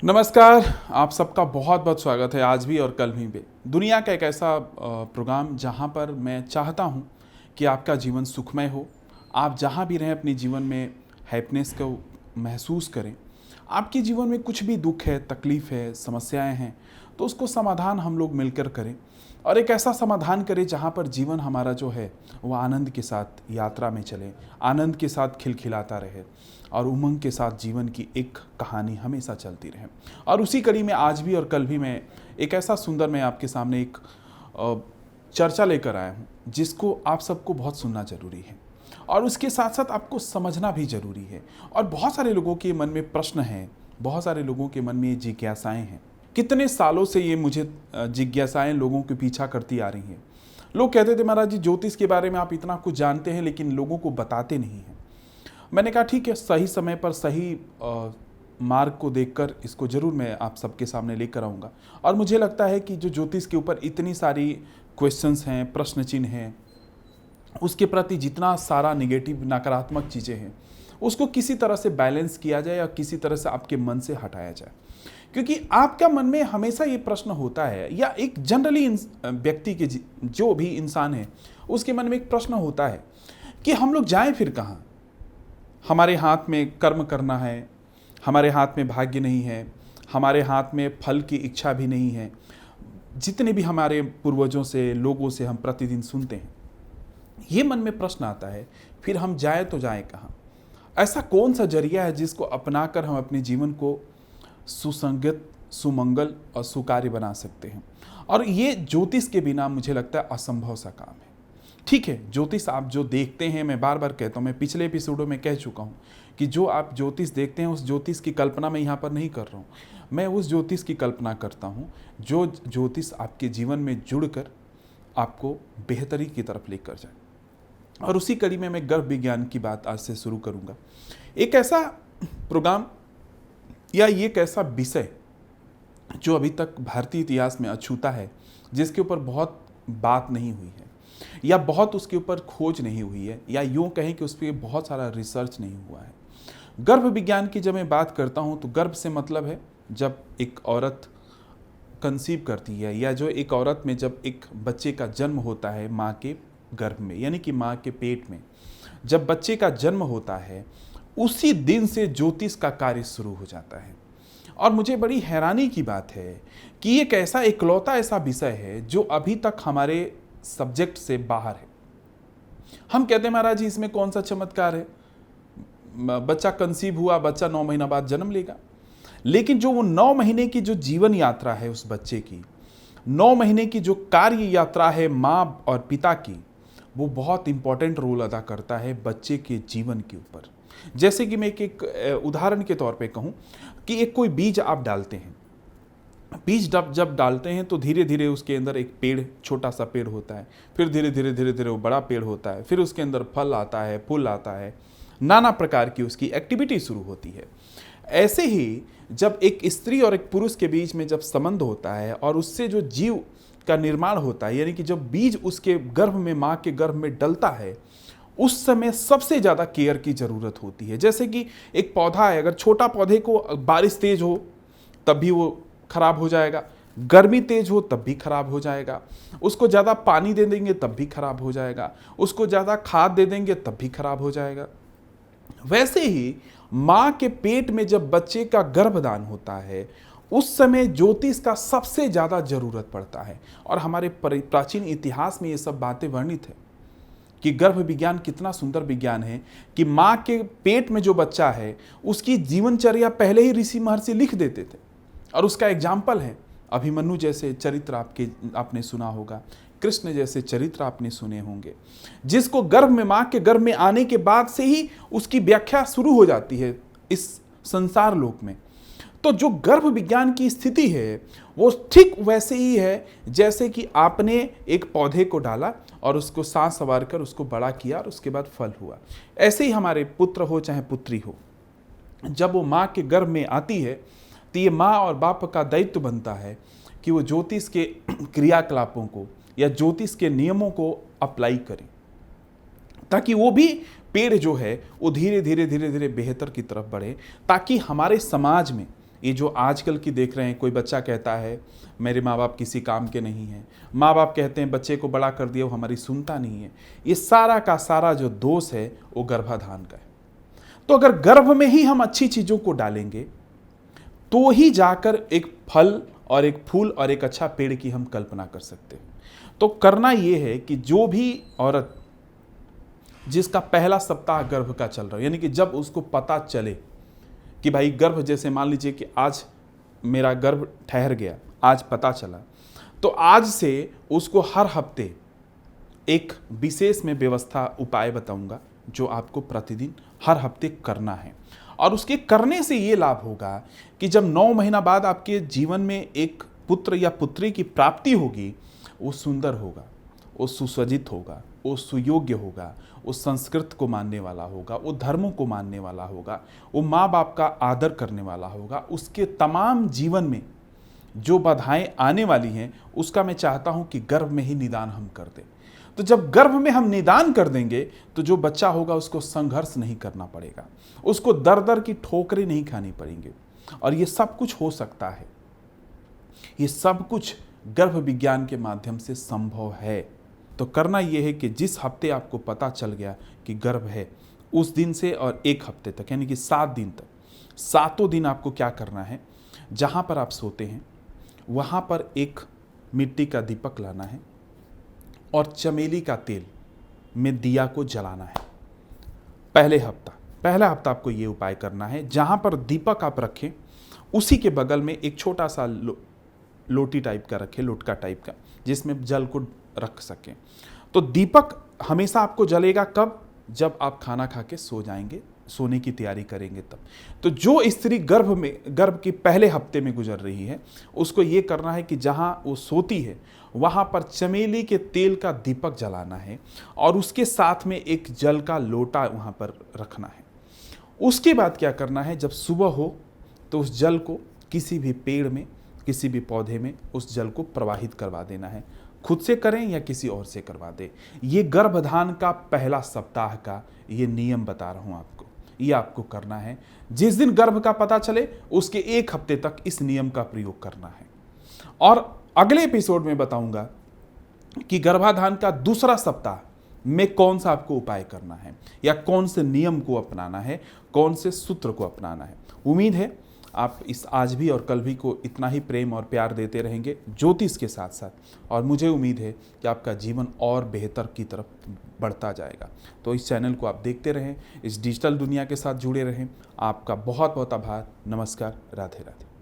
नमस्कार। आप सबका बहुत बहुत स्वागत है आज भी और कल भी पे दुनिया का एक ऐसा प्रोग्राम जहां पर मैं चाहता हूं कि आपका जीवन सुखमय हो। आप जहां भी रहें अपने जीवन में हैप्पीनेस को महसूस करें। आपके जीवन में कुछ भी दुख है, तकलीफ़ है, समस्याएं हैं तो उसको समाधान हम लोग मिलकर करें और एक ऐसा समाधान करें जहां पर जीवन हमारा जो है वो आनंद के साथ यात्रा में चले, आनंद के साथ खिलखिलाता रहे और उमंग के साथ जीवन की एक कहानी हमेशा चलती रहे। और उसी कड़ी में आज भी और कल भी मैं एक ऐसा सुंदर मैं आपके सामने एक चर्चा लेकर आया हूँ जिसको आप सबको बहुत सुनना जरूरी है और उसके साथ साथ आपको समझना भी जरूरी है। और बहुत सारे लोगों के मन में प्रश्न हैं, बहुत सारे लोगों के मन में ये जिज्ञासाएं हैं। कितने सालों से ये मुझे जिज्ञासाएं लोगों के पीछा करती आ रही हैं। लोग कहते थे महाराज जी ज्योतिष के बारे में आप इतना कुछ जानते हैं लेकिन लोगों को बताते नहीं हैं। मैंने कहा ठीक है, सही समय पर सही मार्ग को देखकर इसको जरूर मैं आप सबके सामने लेकर आऊँगा। और मुझे लगता है कि जो ज्योतिष के ऊपर इतनी सारी क्वेश्चंस हैं, प्रश्न चिन्ह हैं, उसके प्रति जितना सारा निगेटिव नकारात्मक चीज़ें हैं उसको किसी तरह से बैलेंस किया जाए या किसी तरह से आपके मन से हटाया जाए। क्योंकि आपका मन में हमेशा ये प्रश्न होता है या एक जनरली व्यक्ति के जो भी इंसान है उसके मन में एक प्रश्न होता है कि हम लोग जाएं फिर कहाँ। हमारे हाथ में कर्म करना है, हमारे हाथ में भाग्य नहीं है, हमारे हाथ में फल की इच्छा भी नहीं है। जितने भी हमारे पूर्वजों से, लोगों से हम प्रतिदिन सुनते हैं, ये मन में प्रश्न आता है फिर हम जाए तो जाएं कहाँ। ऐसा कौन सा जरिया है जिसको अपनाकर हम अपने जीवन को सुसंगत, सुमंगल और सुकार्य बना सकते हैं। और ये ज्योतिष के बिना मुझे लगता है असंभव सा काम है। ठीक है, ज्योतिष आप जो देखते हैं, मैं बार बार कहता हूँ, मैं पिछले एपिसोडों में कह चुका हूँ कि जो आप ज्योतिष देखते हैं उस ज्योतिष की कल्पना मैं यहाँ पर नहीं कर रहा हूँ। मैं उस ज्योतिष की कल्पना करता हूँ जो ज्योतिष आपके जीवन में जुड़कर आपको बेहतरी की तरफ लेकर जाए। और उसी कड़ी में मैं गर्भ विज्ञान की बात आज से शुरू करूँगा। एक ऐसा प्रोग्राम या ये एक ऐसा विषय जो अभी तक भारतीय इतिहास में अछूता है, जिसके ऊपर बहुत बात नहीं हुई है या बहुत उसके ऊपर खोज नहीं हुई है या यूँ कहें कि उस पर बहुत सारा रिसर्च नहीं हुआ है। गर्भ विज्ञान की जब मैं बात करता हूँ तो गर्भ से मतलब है जब एक औरत कंसीव करती है या जो एक औरत में जब एक बच्चे का जन्म होता है माँ के गर्भ में, यानी कि माँ के पेट में जब बच्चे का जन्म होता है, उसी दिन से ज्योतिष का कार्य शुरू हो जाता है। और मुझे बड़ी हैरानी की बात है कि एक ऐसा इकलौता ऐसा विषय है जो अभी तक हमारे सब्जेक्ट से बाहर है। हम कहते हैं महाराज जी इसमें कौन सा चमत्कार है, बच्चा कंसीव हुआ, बच्चा 9 महीना बाद जन्म लेगा। लेकिन जो वो 9 महीने की जो जीवन यात्रा है उस बच्चे की, 9 महीने की जो कार्य यात्रा है माँ और पिता की, वो बहुत इंपॉर्टेंट रोल अदा करता है बच्चे के जीवन के ऊपर। जैसे कि मैं एक उदाहरण के तौर पे कहूँ कि एक कोई बीज आप डालते हैं, बीज जब डालते हैं तो धीरे धीरे उसके अंदर एक पेड़, छोटा सा पेड़ होता है, फिर धीरे धीरे वो बड़ा पेड़ होता है, फिर उसके अंदर फल आता है, फूल आता है, नाना प्रकार की उसकी एक्टिविटी शुरू होती है। ऐसे ही जब एक स्त्री और एक पुरुष के बीच में जब संबंध होता है और उससे जो जीव का निर्माण होता है, यानी कि जब बीज उसके गर्भ में, माँ के गर्भ में डलता है, उस समय सबसे ज़्यादा केयर की ज़रूरत होती है। जैसे कि एक पौधा है, अगर छोटा पौधे को बारिश तेज हो तब भी वो खराब हो जाएगा, गर्मी तेज हो तब भी खराब हो जाएगा, उसको ज़्यादा पानी दे देंगे तब भी खराब हो जाएगा, उसको ज़्यादा खाद दे देंगे तब भी खराब हो जाएगा। वैसे ही माँ के पेट में जब बच्चे का गर्भदान होता है उस समय ज्योतिष का सबसे ज़्यादा ज़रूरत पड़ता है। और हमारे प्राचीन इतिहास में ये सब बातें वर्णित है कि गर्भ विज्ञान कितना सुंदर विज्ञान है कि माँ के पेट में जो बच्चा है उसकी जीवनचर्या पहले ही ऋषि महर्षि लिख देते थे। और उसका एग्जाम्पल है अभिमन्यु जैसे चरित्र आपने सुना होगा, कृष्ण जैसे चरित्र आपने सुने होंगे, जिसको गर्भ में, माँ के गर्भ में आने के बाद से ही उसकी व्याख्या शुरू हो जाती है इस संसार लोक में। तो जो गर्भ विज्ञान की स्थिति है वो ठीक वैसे ही है जैसे कि आपने एक पौधे को डाला और उसको सांस संवार कर उसको बड़ा किया और उसके बाद फल हुआ। ऐसे ही हमारे पुत्र हो चाहे पुत्री हो, जब वो माँ के गर्भ में आती है तो ये माँ और बाप का दायित्व बनता है कि वो ज्योतिष के क्रियाकलापों को या ज्योतिष के नियमों को अप्लाई करें, ताकि वो भी पेड़ जो है वो धीरे धीरे बेहतर की तरफ बढ़े, ताकि हमारे समाज में ये जो आजकल की देख रहे हैं, कोई बच्चा कहता है मेरे माँ बाप किसी काम के नहीं हैं, माँ बाप कहते हैं बच्चे को बड़ा कर दिया वो हमारी सुनता नहीं है, ये सारा का सारा जो दोष है वो गर्भाधान का है। तो अगर गर्भ में ही हम अच्छी चीज़ों को डालेंगे तो ही जाकर एक फल और एक फूल और एक अच्छा पेड़ की हम कल्पना कर सकते हैं। तो करना ये है कि जो भी औरत जिसका पहला सप्ताह गर्भ का चल रहा है, यानी कि जब उसको पता चले कि भाई गर्भ, जैसे मान लीजिए कि आज मेरा गर्भ ठहर गया, आज पता चला, तो आज से उसको हर हफ्ते एक विशेष में व्यवस्था उपाय बताऊंगा जो आपको प्रतिदिन हर हफ्ते करना है। और उसके करने से ये लाभ होगा कि जब 9 महीना बाद आपके जीवन में एक पुत्र या पुत्री की प्राप्ति होगी, वो सुंदर होगा, वो सुसज्जित होगा, वो सुयोग्य होगा, वो संस्कृत को मानने वाला होगा, वो धर्मों को मानने वाला होगा, वो माँ बाप का आदर करने वाला होगा। उसके तमाम जीवन में जो बाधाएं आने वाली हैं उसका मैं चाहता हूं कि गर्भ में ही निदान हम कर दें। तो जब गर्भ में हम निदान कर देंगे तो जो बच्चा होगा उसको संघर्ष नहीं करना पड़ेगा, उसको दर दर की ठोकरें नहीं खानी पड़ेंगी। और ये सब कुछ हो सकता है, ये सब कुछ गर्भ विज्ञान के माध्यम से संभव है। तो करना यह है कि जिस हफ्ते आपको पता चल गया कि गर्भ है, उस दिन से और एक हफ्ते तक, यानी कि 7 दिन तक, 7 दिन आपको क्या करना है, जहाँ पर आप सोते हैं वहाँ पर एक मिट्टी का दीपक लाना है और चमेली का तेल में दिया को जलाना है। पहला हफ्ता आपको ये उपाय करना है। जहाँ पर दीपक आप रखें उसी के बगल में एक छोटा सा लोटी टाइप का रखें, लोटका टाइप का, जिसमें जल को रख सकें। तो दीपक हमेशा आपको जलेगा कब? जब आप खाना खा के सो जाएंगे, सोने की तैयारी करेंगे तब। तो जो स्त्री गर्भ के पहले हफ्ते में गुजर रही है उसको ये करना है कि जहाँ वो सोती है वहाँ पर चमेली के तेल का दीपक जलाना है और उसके साथ में एक जल का लोटा वहाँ पर रखना है। उसके बाद क्या करना है, जब सुबह हो तो उस जल को किसी भी पेड़ में, किसी भी पौधे में उस जल को प्रवाहित करवा देना है। खुद से करें या किसी और से करवा दें। ये गर्भधान का पहला सप्ताह का ये नियम बता रहा हूँ आपको, ये आपको करना है। जिस दिन गर्भ का पता चले उसके एक हफ्ते तक इस नियम का प्रयोग करना है। और अगले एपिसोड में बताऊंगा कि गर्भाधान का दूसरा सप्ताह में कौन सा आपको उपाय करना है या कौन से नियम को अपनाना है, कौन से सूत्र को अपनाना है। उम्मीद है आप इस आज भी और कल भी को इतना ही प्रेम और प्यार देते रहेंगे ज्योतिष के साथ साथ, और मुझे उम्मीद है कि आपका जीवन और बेहतर की तरफ बढ़ता जाएगा। तो इस चैनल को आप देखते रहें, इस डिजिटल दुनिया के साथ जुड़े रहें। आपका बहुत बहुत आभार। नमस्कार। राधे राधे।